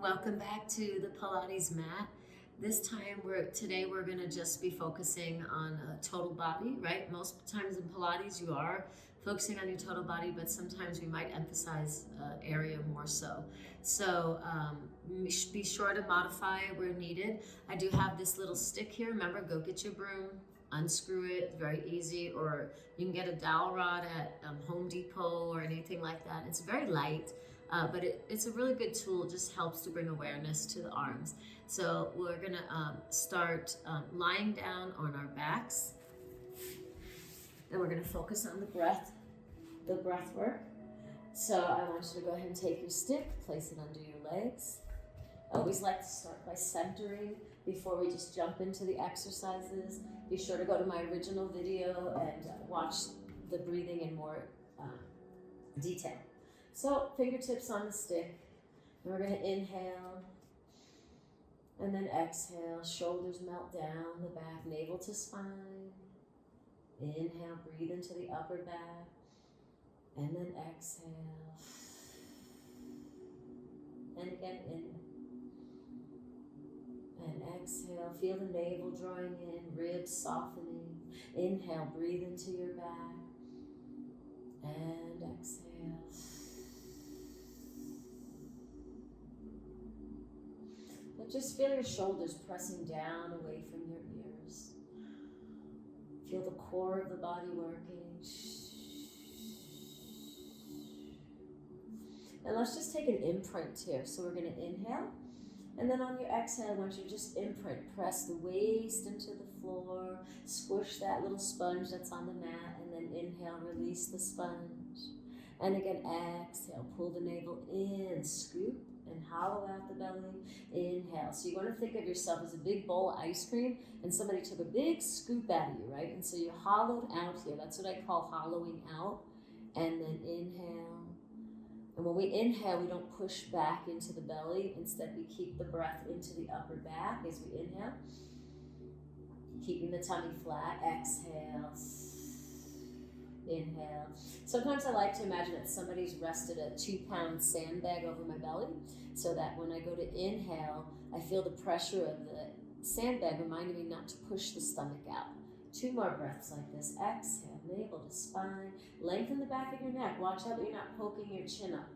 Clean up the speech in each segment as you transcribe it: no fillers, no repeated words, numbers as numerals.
Welcome back to the Pilates mat. This time today we're going to just be focusing on total body, right? Most times in Pilates you are focusing on your total body, but sometimes we might emphasize area more so. So be sure to modify where needed. I do have this little stick here. Remember, go get your broom, unscrew it, very easy, or you can get a dowel rod at Home Depot or anything like that. It's very light. But it's a really good tool. It just helps to bring awareness to the arms. So we're gonna start lying down on our backs. Then we're gonna focus on the breath work. So I want you to go ahead and take your stick, place it under your legs. I always like to start by centering before we just jump into the exercises. Be sure to go to my original video and watch the breathing in more detail. So fingertips on the stick, and we're going to inhale and then exhale. Shoulders melt down the back, navel to spine. Inhale, breathe into the upper back, and then exhale. And again, in and exhale. Feel the navel drawing in, ribs softening. Inhale, breathe into your back, and exhale. Just feel your shoulders pressing down away from your ears. Feel the core of the body working. And let's just take an imprint here. So we're going to inhale. And then on your exhale, I want you to just imprint. Press the waist into the floor. Squish that little sponge that's on the mat. And then inhale, release the sponge. And again, exhale. Pull the navel in. Scoop. And hollow out the belly. Inhale. So you want to think of yourself as a big bowl of ice cream and somebody took a big scoop out of you, right? And so you hollowed out here. That's what I call hollowing out. And then inhale. And when we inhale, we don't push back into the belly. Instead, we keep the breath into the upper back as we inhale. Keeping the tummy flat. Exhale. Inhale. Sometimes I like to imagine that somebody's rested a 2-pound sandbag over my belly so that when I go to inhale, I feel the pressure of the sandbag reminding me not to push the stomach out. 2 more breaths like this. Exhale, navel to spine. Lengthen the back of your neck. Watch out that you're not poking your chin up.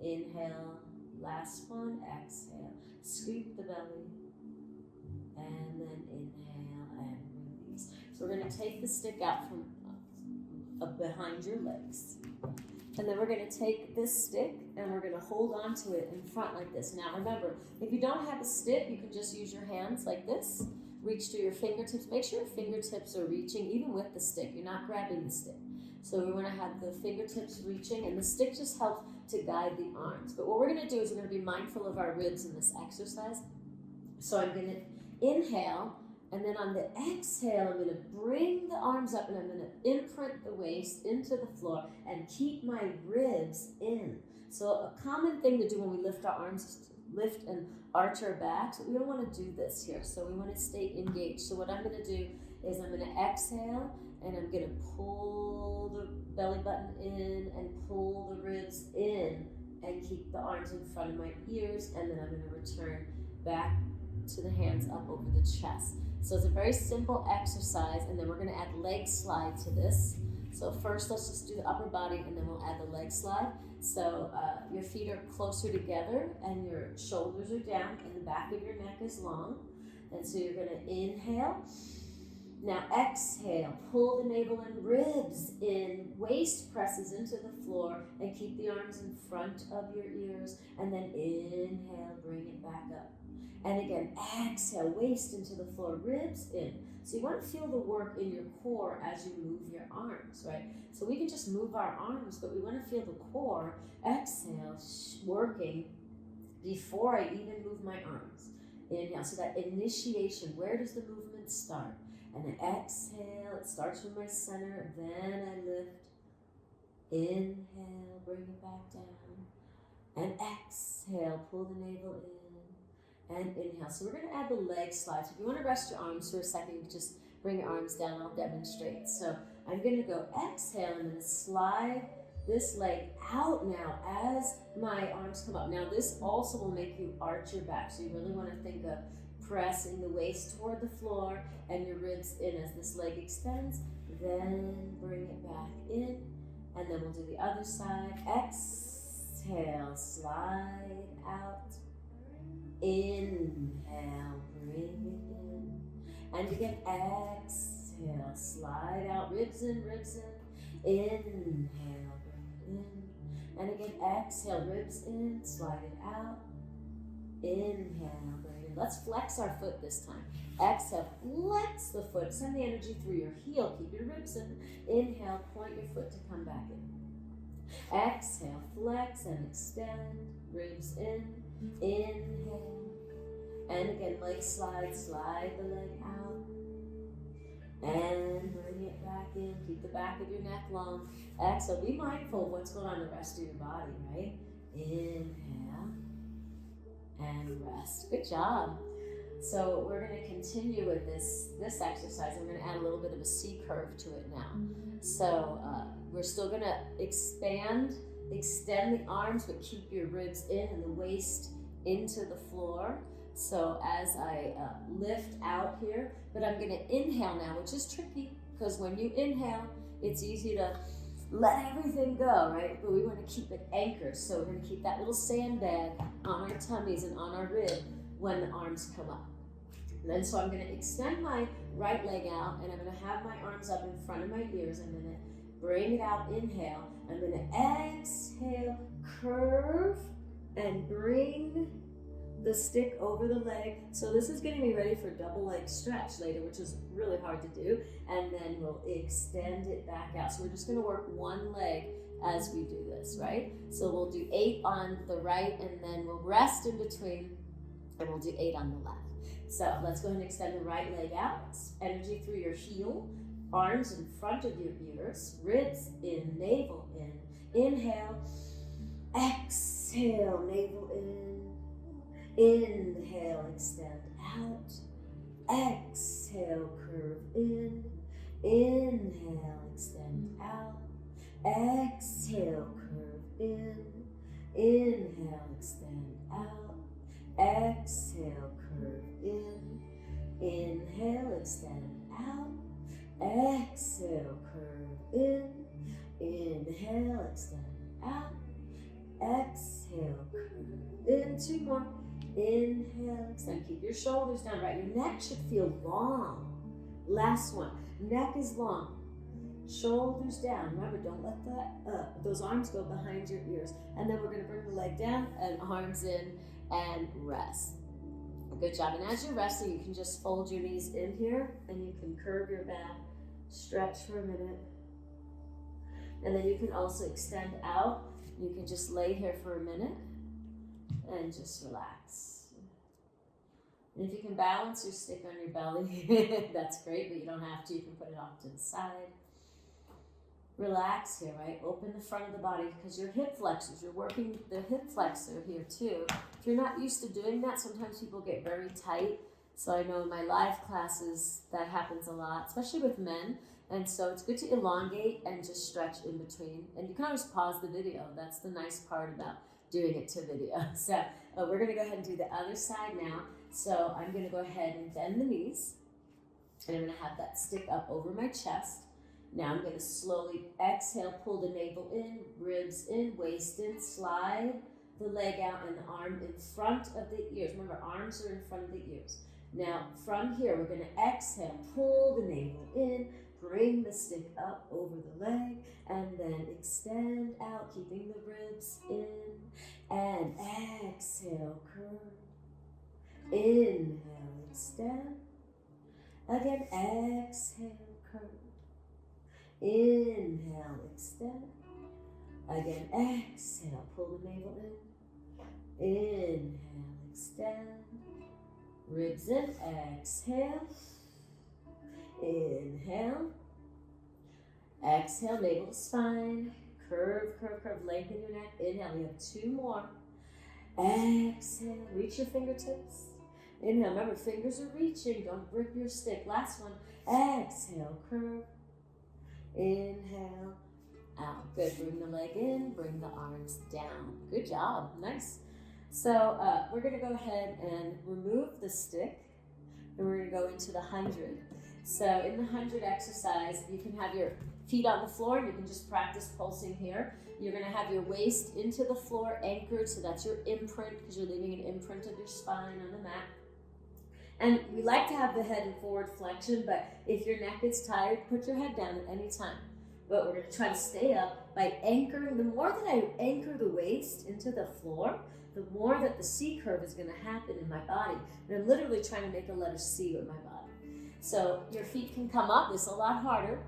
Inhale. Last one. Exhale. Scoop the belly. And then inhale and release. So we're going to take the stick out from behind your legs. And then we're going to take this stick and we're going to hold on to it in front like this. Now remember, if you don't have a stick, you can just use your hands like this. Reach to your fingertips. Make sure your fingertips are reaching even with the stick. You're not grabbing the stick. So we want to have the fingertips reaching, and the stick just helps to guide the arms. But what we're going to do is we're going to be mindful of our ribs in this exercise. So I'm going to inhale. And then on the exhale, I'm going to bring the arms up and I'm going to imprint the waist into the floor and keep my ribs in. So a common thing to do when we lift our arms is to lift and arch our backs, but we don't want to do this here. So we want to stay engaged. So what I'm going to do is I'm going to exhale and I'm going to pull the belly button in and pull the ribs in and keep the arms in front of my ears. And then I'm going to return back to the hands up over the chest. So it's a very simple exercise, and then we're going to add leg slide to this. So first, let's just do the upper body, and then we'll add the leg slide. So your feet are closer together, and your shoulders are down, and the back of your neck is long. And so you're going to inhale. Now exhale, pull the navel and ribs in, waist presses into the floor, and keep the arms in front of your ears. And then inhale, bring it back up. And again, exhale, waist into the floor, ribs in. So you want to feel the work in your core as you move your arms, right? So we can just move our arms, but we want to feel the core, exhale, working before I even move my arms. Inhale, so that initiation, where does the movement start? And then exhale, it starts from my center, then I lift. Inhale, bring it back down. And exhale, pull the navel in. And inhale. So we're going to add the leg slide. So if you want to rest your arms for a second, you can just bring your arms down. I'll demonstrate. So I'm going to go exhale. I'm going to slide this leg out now as my arms come up. Now this also will make you arch your back. So you really want to think of pressing the waist toward the floor and your ribs in as this leg extends. Then bring it back in. And then we'll do the other side. Exhale, slide out. Inhale, bring it in. And again, exhale, slide out. Ribs in, ribs in. Inhale, bring it in. And again, exhale, ribs in, slide it out. Inhale, bring it in. Let's flex our foot this time. Exhale, flex the foot. Send the energy through your heel. Keep your ribs in. Inhale, point your foot to come back in. Exhale, flex and extend. Ribs in. Inhale. And again, leg slide. Slide the leg out. And bring it back in. Keep the back of your neck long. Exhale. Be mindful of what's going on in the rest of your body, right? Inhale. And rest. Good job. So we're going to continue with this exercise. I'm going to add a little bit of a C curve to it now. So we're still going to extend the arms, but keep your ribs in and the waist into the floor. So as I lift out here, but I'm going to inhale now, which is tricky because when you inhale, it's easy to let everything go, right? But we want to keep it anchored. So we're going to keep that little sandbag on our tummies and on our rib when the arms come up. And then so I'm going to extend my right leg out and I'm going to have my arms up in front of my ears. I'm going to bring it out, inhale. I'm going to exhale, curve, and bring the stick over the leg. So this is getting me ready for double leg stretch later, which is really hard to do. And then we'll extend it back out. So we're just going to work one leg as we do this, right? So we'll do 8 on the right and then we'll rest in between and we'll do 8 on the left. So let's go ahead and extend the right leg out. Energy through your heel, arms in front of your ears, ribs in, navel in. Inhale, exhale, navel in. Inhale, extend out. Exhale, curve in. Inhale, extend out. Exhale, curve in. Inhale, extend out. Exhale, curve in. Inhale, extend out. Exhale, curve in. Inhale, extend out. Exhale, curve in. 2 more. Inhale, extend. Keep your shoulders down, right? Your neck should feel long. Last one. Neck is long. Shoulders down. Remember, don't let those arms go behind your ears. And then we're going to bring the leg down and arms in and rest. Good job. And as you're resting, you can just fold your knees in here and you can curve your back, stretch for a minute. And then you can also extend out. You can just lay here for a minute and just relax. And if you can balance your stick on your belly, that's great, but you don't have to. You can put it off to the side. Relax here, right? Open the front of the body because your hip flexors, you're working the hip flexor here too. If you're not used to doing that, sometimes people get very tight. So I know in my live classes that happens a lot, especially with men. And so it's good to elongate and just stretch in between. And you can always pause the video. That's the nice part about doing it to video. So we're going to go ahead and do the other side now. So I'm going to go ahead and bend the knees. And I'm going to have that stick up over my chest. Now I'm going to slowly exhale, pull the navel in, ribs in, waist in, slide the leg out and the arm in front of the ears. Remember, arms are in front of the ears. Now from here, we're going to exhale, pull the navel in, bring the stick up over the leg, and then extend out, keeping the ribs in, and exhale, curve. Inhale, extend. Again, exhale, curve. Inhale, extend. Again, exhale, pull the navel in. Inhale, extend. Ribs in, exhale. Inhale. Exhale, navel to spine. Curve, curve, curve, lengthen your neck. Inhale, we have 2 more. Exhale, reach your fingertips. Inhale, remember, fingers are reaching. Don't grip your stick. Last one. Exhale, curve. Inhale, out. Good. Bring the leg in, bring the arms down. Good job. Nice. So we're going to go ahead and remove the stick, and we're going to go into the 100. So in the 100 exercise, you can have your feet on the floor, and you can just practice pulsing here. You're going to have your waist into the floor anchored, so that's your imprint, because you're leaving an imprint of your spine on the mat. And we like to have the head in forward flexion, but if your neck is tired, put your head down at any time. But we're going to try to stay up by anchoring. The more that I anchor the waist into the floor, the more that the C curve is going to happen in my body. And I'm literally trying to make a letter C with my body. So your feet can come up. This is a lot harder.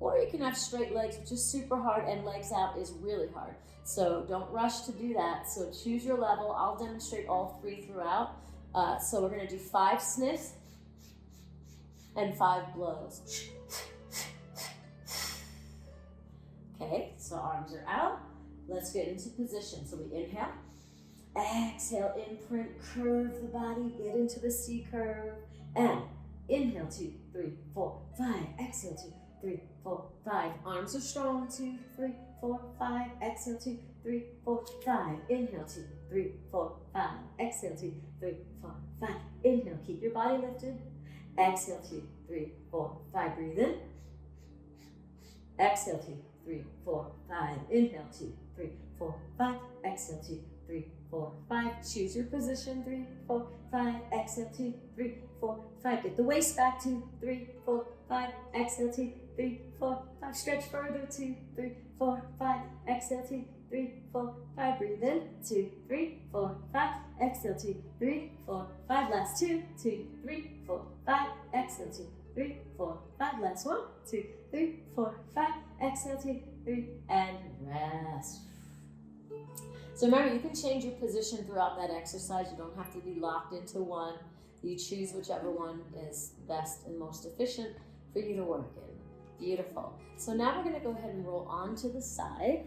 Or you can have straight legs, which is super hard, and legs out is really hard. So don't rush to do that. So choose your level. I'll demonstrate all three throughout. So we're going to do 5 sniffs and 5 blows. Okay, so arms are out. Let's get into position. So we inhale, exhale, imprint, curve the body, get into the C curve, and inhale, 2, 3, 4, 5, exhale, 2, 3, 4, 5. Arms are strong, 2, 3, 4, 5, exhale, 2, 3, 4, 5. Inhale, 2, 3, 4, 5, exhale, 2, 3, 4, 5. Inhale, keep your body lifted. Exhale, 2, 3, 4, 5. Breathe in. Exhale, 2, 3, 4, 5. Inhale, 2, 3, 4, 5. Exhale, 2, 3, 4, 5. Choose your position, 3, 4, 5. Exhale, 2, 3, 4, 5. Get the waist back, 2, 3, 4, 5. Exhale, 2, 3, 4, 5. Stretch further, 2, 3, 4, 5. Exhale, 2, 3, 4, 5. Breathe in, 2, 3, 4, 5. Exhale, 2, 3, 4, 5. Last 2, 2, 3, 4, 5. Exhale, 2, 3, 4, 5. Last 1, 2, 3, 4, 5. Exhale, 2, 3, and rest. So remember, you can change your position throughout that exercise. You don't have to be locked into one. You choose whichever one is best and most efficient for you to work in. Beautiful. So now we're going to go ahead and roll onto the side.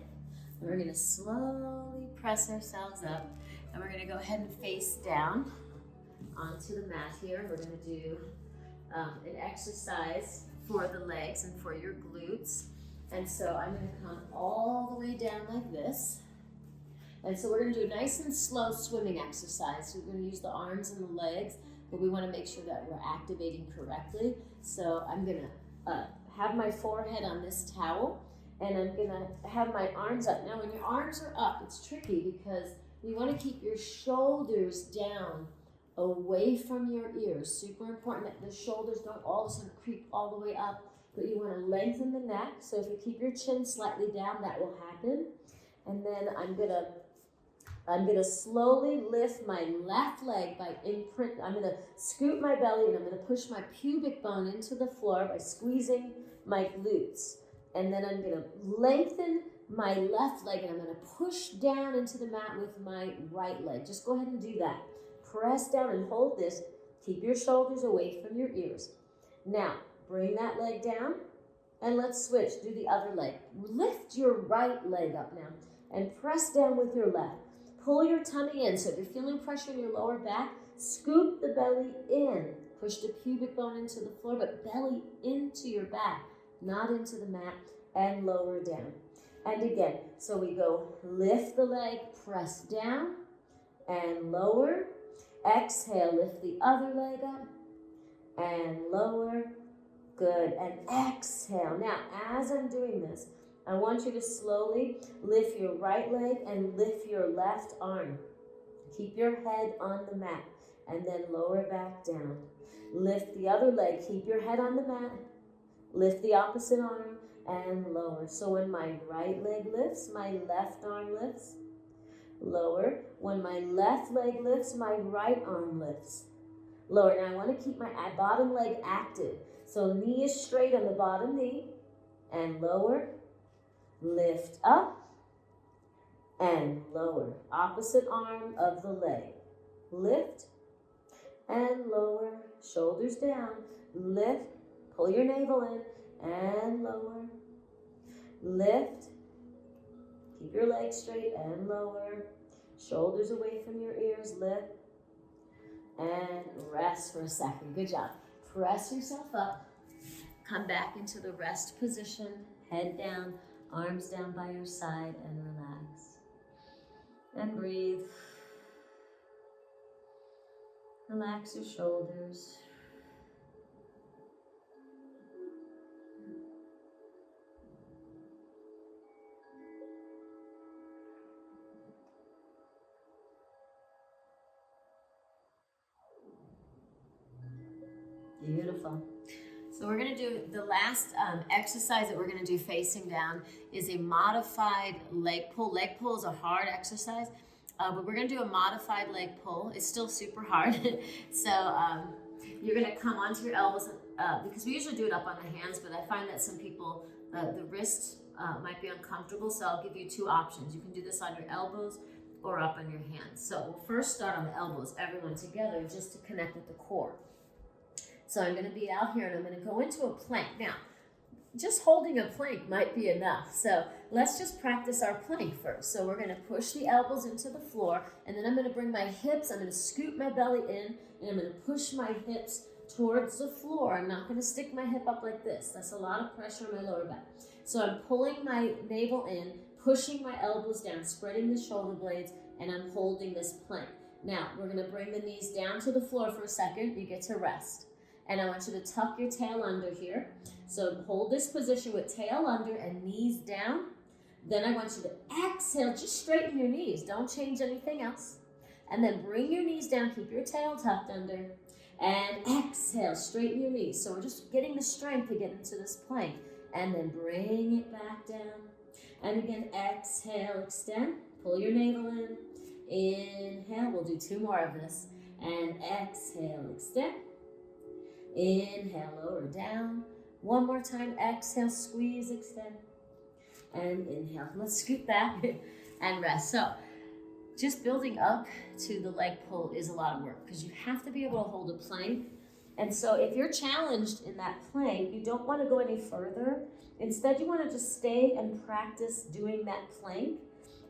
And we're going to slowly press ourselves up. And we're going to go ahead and face down onto the mat here. We're going to do an exercise for the legs and for your glutes. And so I'm going to come all the way down like this. And so we're going to do a nice and slow swimming exercise. We're going to use the arms and the legs, but we want to make sure that we're activating correctly. So I'm going to have my forehead on this towel, and I'm going to have my arms up. Now when your arms are up, it's tricky because you want to keep your shoulders down away from your ears. Super important that the shoulders don't all of a sudden creep all the way up, but you want to lengthen the neck. So if you keep your chin slightly down, that will happen. And then I'm gonna slowly lift my left leg by imprint. I'm gonna scoop my belly and I'm gonna push my pubic bone into the floor by squeezing my glutes. And then I'm gonna lengthen my left leg and I'm gonna push down into the mat with my right leg. Just go ahead and do that. Press down and hold this. Keep your shoulders away from your ears. Now, bring that leg down and let's switch. Do the other leg. Lift your right leg up now and press down with your left. Pull your tummy in. So if you're feeling pressure in your lower back, scoop the belly in. Push the pubic bone into the floor, but belly into your back, not into the mat, and lower down. And again, so we go lift the leg, press down, and lower. Exhale, lift the other leg up, and lower. Good, and exhale. Now, as I'm doing this, I want you to slowly lift your right leg and lift your left arm. Keep your head on the mat and then lower back down. Lift the other leg. Keep your head on the mat. Lift the opposite arm and lower. So when my right leg lifts, my left arm lifts. Lower. When my left leg lifts, my right arm lifts. Lower. Now I want to keep my bottom leg active. So knee is straight on the bottom knee and lower. Lift up and lower. Opposite arm of the leg. Lift and lower. Shoulders down. Lift. Pull your navel in and lower. Lift. Keep your legs straight and lower. Shoulders away from your ears. Lift. And rest for a second. Good job. Press yourself up. Come back into the rest position. Head down. Arms down by your side and relax. And breathe. Relax your shoulders. Beautiful. So we're going to do the last exercise that we're going to do facing down is a modified leg pull. Leg pull is a hard exercise, but we're going to do a modified leg pull. It's still super hard. So you're going to come onto your elbows because we usually do it up on the hands, but I find that some people, the wrist might be uncomfortable. So I'll give you two options. You can do this on your elbows or up on your hands. So we'll first start on the elbows, everyone together, just to connect with the core. So I'm going to be out here and I'm going to go into a plank. Now, just holding a plank might be enough. So let's just practice our plank first. So we're going to push the elbows into the floor, and then I'm going to bring my hips, I'm going to scoop my belly in, and I'm going to push my hips towards the floor. I'm not going to stick my hip up like this. That's a lot of pressure on my lower back. So I'm pulling my navel in, pushing my elbows down, spreading the shoulder blades, and I'm holding this plank. Now, we're going to bring the knees down to the floor for a second. You get to rest. And I want you to tuck your tail under here. So hold this position with tail under and knees down. Then I want you to exhale, just straighten your knees. Don't change anything else. And then bring your knees down, keep your tail tucked under. And exhale, straighten your knees. So we're just getting the strength to get into this plank. And then bring it back down. And again, exhale, extend. Pull your navel in. Inhale, we'll do two more of this. And exhale, extend. Inhale, lower down. One more time, exhale, squeeze, extend. And inhale. Let's scoot back and rest. So just building up to the leg pull is a lot of work because you have to be able to hold a plank. And so if you're challenged in that plank, you don't want to go any further. Instead, you want to just stay and practice doing that plank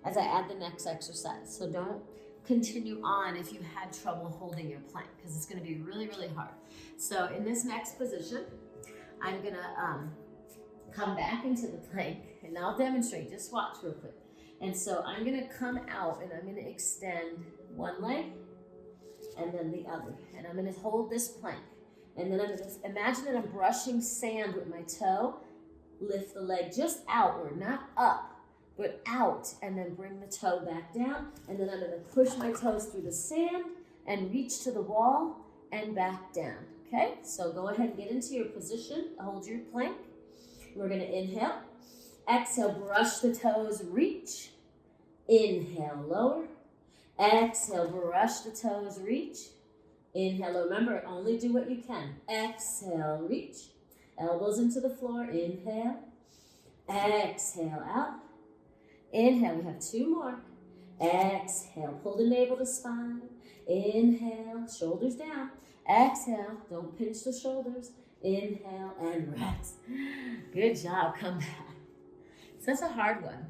as I add the next exercise. So don't continue on if you had trouble holding your plank because it's going to be really, really hard. So in this next position, I'm going to come back into the plank and I'll demonstrate. Just watch real quick. And so I'm going to come out and I'm going to extend one leg and then the other. And I'm going to hold this plank. And then I'm going to imagine that I'm brushing sand with my toe. Lift the leg just outward, not up, but out, and then bring the toe back down, and then I'm going to push my toes through the sand and reach to the wall and back down, okay? So go ahead and get into your position, hold your plank. We're going to inhale, exhale, brush the toes, reach, inhale, lower, exhale, brush the toes, reach, inhale, remember, only do what you can, exhale, reach, elbows into the floor, inhale, exhale, out, inhale, we have two more. Exhale, pull the navel to spine. Inhale, shoulders down. Exhale, don't pinch the shoulders. Inhale and rest. Good job, come back. So that's a hard one.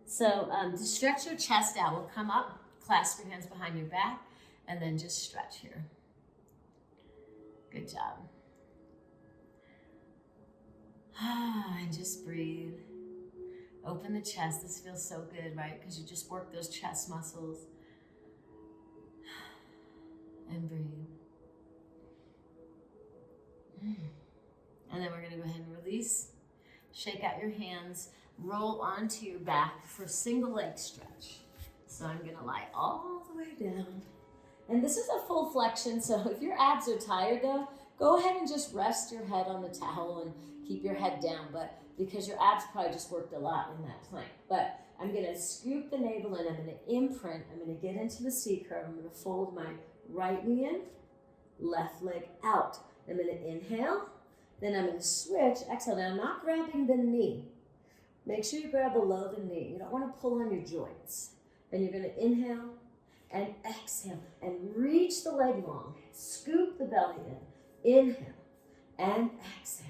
So to stretch your chest out, we'll come up, clasp your hands behind your back, and then just stretch here. Good job. And just breathe. Open the chest. This feels so good, right? Because you just work those chest muscles. And breathe. And then we're going to go ahead and release. Shake out your hands. Roll onto your back for single leg stretch. So I'm going to lie all the way down. And this is a full flexion. So if your abs are tired though, go ahead and just rest your head on the towel and keep your head down. But because your abs probably just worked a lot in that plank. But I'm going to scoop the navel in. I'm going to imprint. I'm going to get into the C curve. I'm going to fold my right knee in, left leg out. I'm going to inhale. Then I'm going to switch. Exhale. Now I'm not grabbing the knee. Make sure you grab below the knee. You don't want to pull on your joints. And you're going to inhale and exhale and reach the leg long. Scoop the belly in. Inhale and exhale.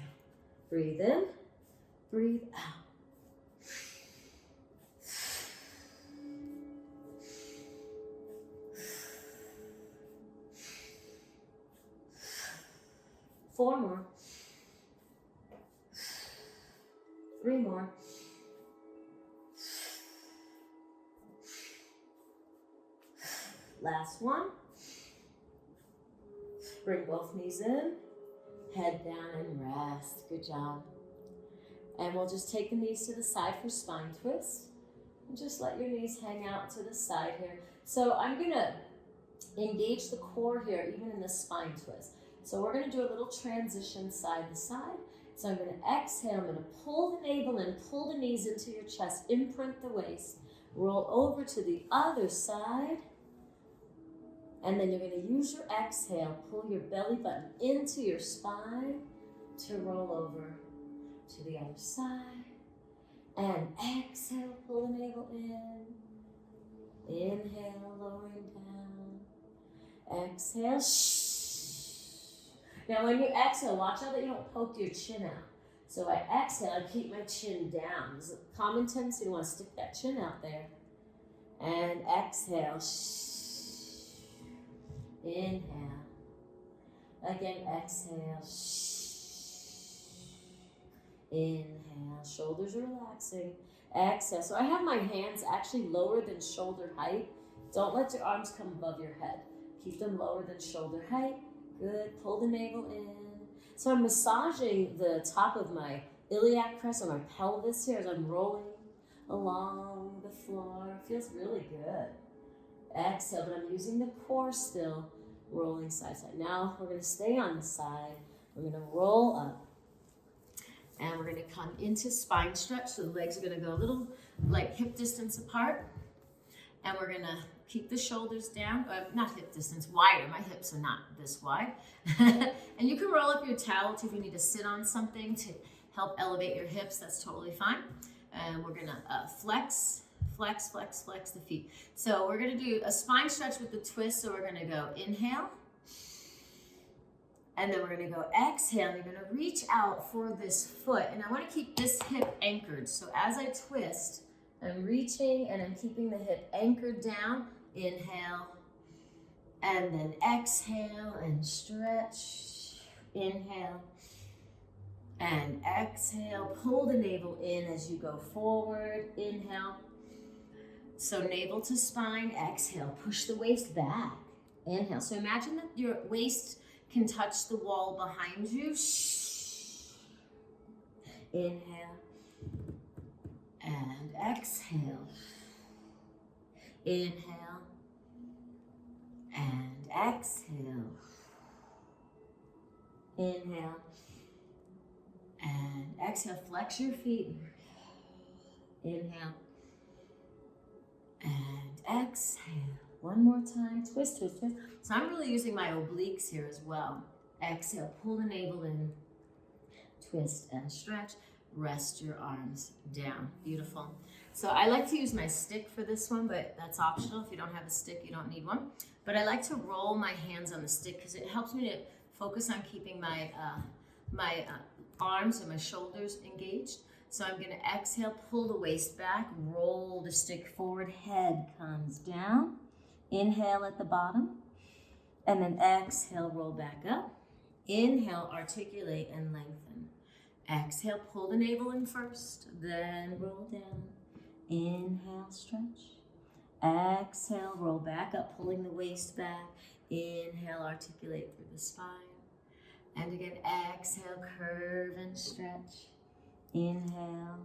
Breathe in. Breathe out. Four more. 3 more. Last one. Bring both knees in, head down and rest. Good job. And we'll just take the knees to the side for spine twist. And just let your knees hang out to the side here. So I'm gonna engage the core here, even in the spine twist. So we're gonna do a little transition side to side. So I'm gonna exhale, I'm gonna pull the navel in, pull the knees into your chest, imprint the waist, roll over to the other side. And then you're going to use your exhale, pull your belly button into your spine to roll over to the other side. And exhale, pull the navel in. Inhale, lowering down. Exhale. Now when you exhale, watch out that you don't poke your chin out. So I exhale, I keep my chin down. There's a common tendency to want to stick that chin out there. And exhale. Inhale. Again, exhale. Inhale. Shoulders are relaxing. Exhale. So I have my hands actually lower than shoulder height. Don't let your arms come above your head. Keep them lower than shoulder height. Good. Pull the navel in. So I'm massaging the top of my iliac crest or my pelvis here as I'm rolling along the floor. It feels really good. Exhale, but I'm using the core still, rolling side to side. Now we're going to stay on the side. We're going to roll up. And we're going to come into spine stretch. So the legs are going to go a little like hip distance apart. And we're going to keep the shoulders down. Not hip distance, wider. My hips are not this wide. And you can roll up your towel if you need to sit on something to help elevate your hips. That's totally fine. And we're going to flex the feet. So we're going to do a spine stretch with the twist. So we're going to go inhale. And then we're going to go exhale. And you're going to reach out for this foot. And I want to keep this hip anchored. So as I twist, I'm reaching and I'm keeping the hip anchored down. Inhale. And then exhale and stretch. Inhale. And exhale. Pull the navel in as you go forward. Inhale. So navel to spine, exhale, push the waist back, inhale. So imagine that your waist can touch the wall behind you. Inhale and exhale. Inhale and exhale. Inhale and exhale. Flex your feet. Inhale. And exhale. One more time. Twist, twist, twist. So I'm really using my obliques here as well. Exhale. Pull the navel in. Twist and stretch. Rest your arms down. Beautiful. So I like to use my stick for this one, but that's optional. If you don't have a stick, you don't need one. But I like to roll my hands on the stick because it helps me to focus on keeping my arms and my shoulders engaged. So I'm going to exhale, pull the waist back, roll the stick forward, head comes down. Inhale at the bottom, and then exhale, roll back up. Inhale, articulate and lengthen. Exhale, pull the navel in first, then roll down. Inhale, stretch. Exhale, roll back up, pulling the waist back. Inhale, articulate through the spine. And again, exhale, curve and stretch. Inhale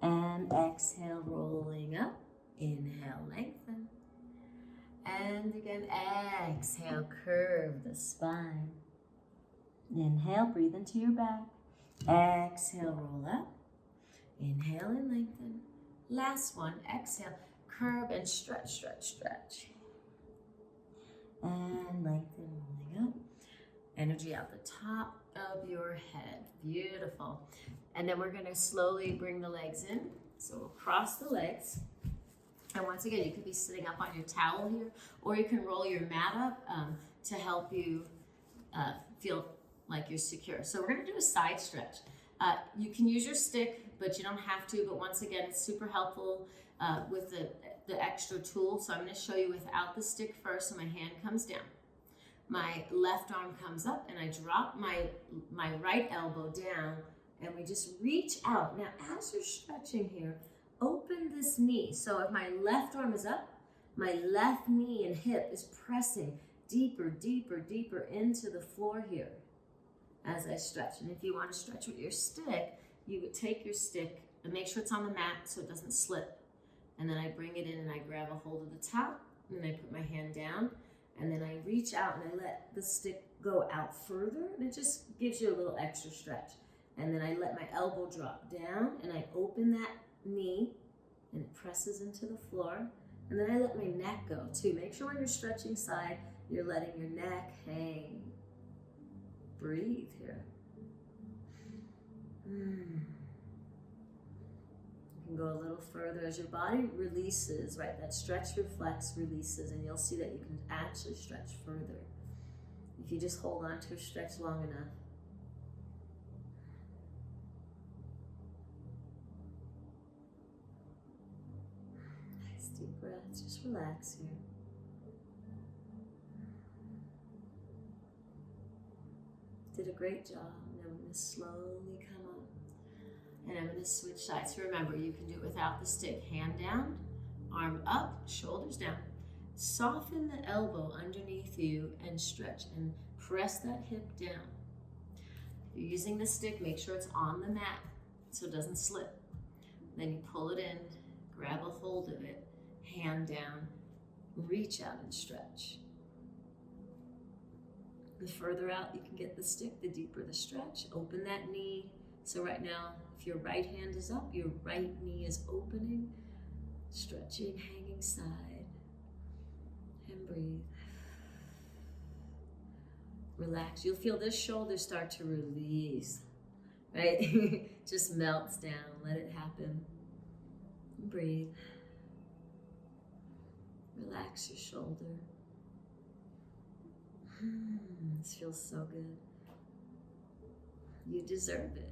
and exhale, rolling up. Inhale, lengthen. And again, exhale, curve the spine. Inhale, breathe into your back. Exhale, roll up. Inhale and lengthen. Last one, exhale, curve and stretch, stretch, stretch. And lengthen, rolling up. Energy out the top of your head. Beautiful. And then we're going to slowly bring the legs in. So we'll cross the legs. And once again, you could be sitting up on your towel here, or you can roll your mat up to help you feel like you're secure. So we're going to do a side stretch. You can use your stick, but you don't have to. But once again, it's super helpful with the extra tool. So I'm going to show you without the stick first. So my hand comes down. My left arm comes up and I drop my right elbow down and we just reach out. Now, as you're stretching here, open this knee. So if my left arm is up, my left knee and hip is pressing deeper, deeper, deeper into the floor here as I stretch. And if you want to stretch with your stick, you would take your stick and make sure it's on the mat so it doesn't slip. And then I bring it in and I grab a hold of the top, and then I put my hand down, and then I reach out and I let the stick go out further, and it just gives you a little extra stretch. And then I let my elbow drop down and I open that knee and it presses into the floor. And then I let my neck go too. Make sure when you're stretching side, you're letting your neck hang. Breathe here. You can go a little further as your body releases, right? That stretch reflex releases, and you'll see that you can actually stretch further if you just hold on to a stretch long enough. Nice deep breaths. Just relax here. Did a great job. Now I'm going to slowly come up, and I'm going to switch sides. So remember, you can do it without the stick. Hand down, arm up, shoulders down. Soften the elbow underneath you and stretch and press that hip down. If you're using the stick, make sure it's on the mat so it doesn't slip. Then you pull it in, grab a hold of it, hand down, reach out and stretch. The further out you can get the stick, the deeper the stretch. Open that knee. So right now, if your right hand is up, your right knee is opening, stretching, hanging side, and breathe. Relax. You'll feel this shoulder start to release, right? Just melts down. Let it happen. Breathe. Relax your shoulder. This feels so good. You deserve it.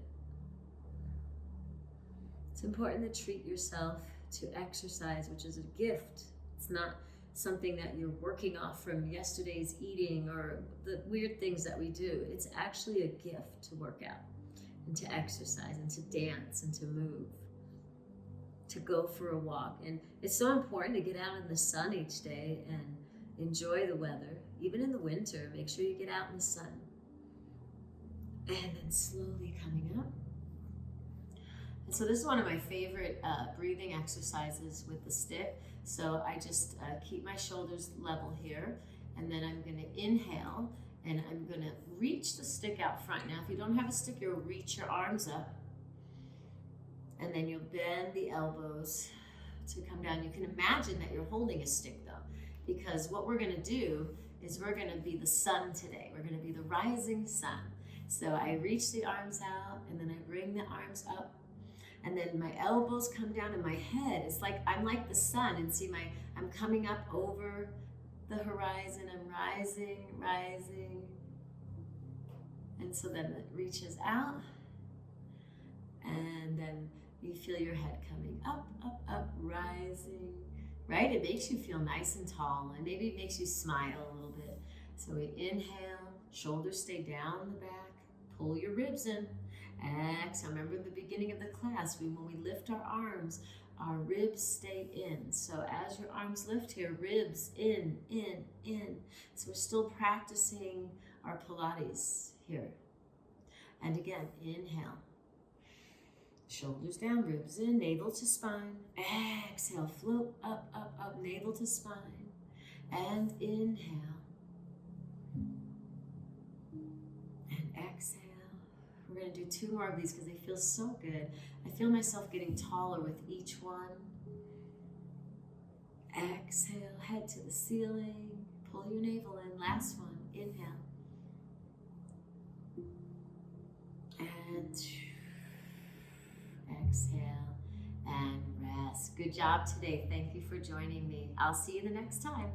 It's important to treat yourself to exercise, which is a gift. It's not something that you're working off from yesterday's eating or the weird things that we do. It's actually a gift to work out and to exercise and to dance and to move, to go for a walk. And it's so important to get out in the sun each day and enjoy the weather. Even in the winter, make sure you get out in the sun. And then slowly coming up. And so this is one of my favorite breathing exercises with the stick. So I just keep my shoulders level here, and then I'm gonna inhale, and I'm gonna reach the stick out front. Now, if you don't have a stick, you'll reach your arms up, and then you'll bend the elbows to come down. You can imagine that you're holding a stick though, because what we're gonna do is we're gonna be the sun today. We're gonna be the rising sun. So I reach the arms out, and then I bring the arms up, and then my elbows come down, and my head is like, I'm like the sun, and see I'm coming up over the horizon. I'm rising, rising. And so then it reaches out, and then you feel your head coming up, up, up, rising, right? It makes you feel nice and tall, and maybe it makes you smile a little bit. So we inhale, shoulders stay down the back, pull your ribs in. Exhale. Remember the beginning of the class, when we lift our ribs stay in. So as your arms lift here, ribs in, in, in. So we're still practicing our Pilates here. And again, inhale. Shoulders down, ribs in, navel to spine. Exhale, float up, up, up, navel to spine. And inhale. And exhale. We're going to do 2 more of these because they feel so good. I feel myself getting taller with each one. Exhale, head to the ceiling. Pull your navel in. Last one. Inhale. And exhale and rest. Good job today. Thank you for joining me. I'll see you the next time.